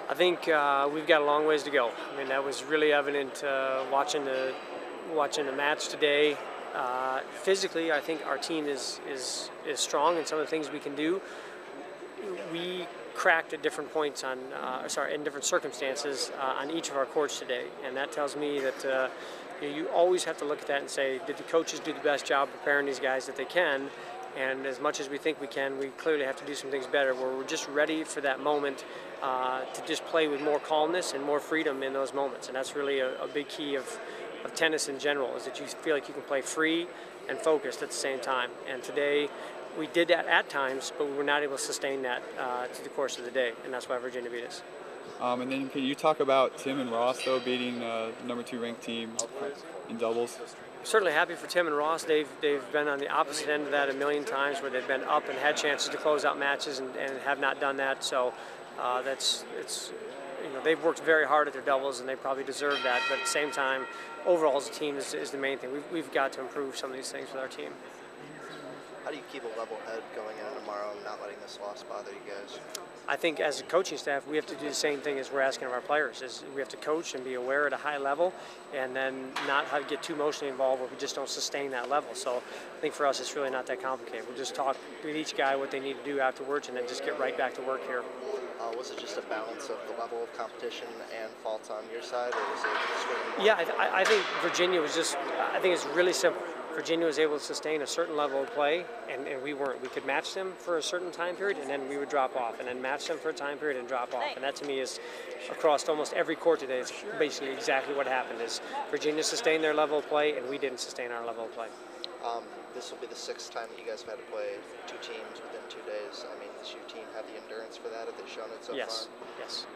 I think we've got a long ways to go. I mean, that was really evident watching the match today. Physically, I think our team is strong in some of the things we can do. We cracked at different points in different circumstances on each of our courts today, and that tells me that you always have to look at that and say, did the coaches do the best job preparing these guys that they can? And as much as we think we can, we clearly have to do some things better where we're just ready for that moment to just play with more calmness and more freedom in those moments. And that's really a big key of tennis in general, is that you feel like you can play free and focused at the same time. And today we did that at times, but we were not able to sustain that through the course of the day, and that's why Virginia beat us. And then can you talk about Tim and Ross, though, beating the number 2 ranked team in doubles? Certainly happy for Tim and Ross. They've been on the opposite end of that a million times, where they've been up and had chances to close out matches and have not done that. So they've worked very hard at their doubles, and they probably deserve that. But at the same time, overall as a team is the main thing. We've got to improve some of these things with our team. How do you keep a level head going into tomorrow and not letting this loss bother you guys? I think as a coaching staff, we have to do the same thing as we're asking of our players. Is we have to coach and be aware at a high level, and then not how to get too emotionally involved where we just don't sustain that level. So I think for us, it's really not that complicated. We'll just talk with each guy what they need to do afterwards, and then just get right back to work here. Was it just a balance of the level of competition and faults on your side, or was it? Yeah, I think Virginia was just. I think it's really simple. Virginia was able to sustain a certain level of play, and we weren't. We could match them for a certain time period, and then we would drop off, and then match them for a time period and drop off. And that, to me, is across almost every court today. It's basically exactly what happened. Is Virginia sustained their level of play, and we didn't sustain our level of play. This will be the 6th time that you guys have had to play 2 teams within 2 days. I mean, does your team have the endurance for that? Have they shown it so far? Yes.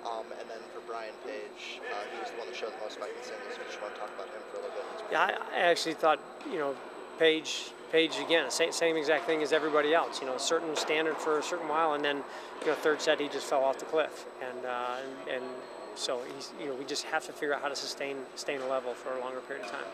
And then for Brian Page, he was the one that showed the most fighting singles. We just want to talk about him for a little bit. Yeah, I actually thought, Page again, same exact thing as everybody else. A certain standard for a certain while, and then, 3rd set he just fell off the cliff, and so we just have to figure out how to sustain a level for a longer period of time.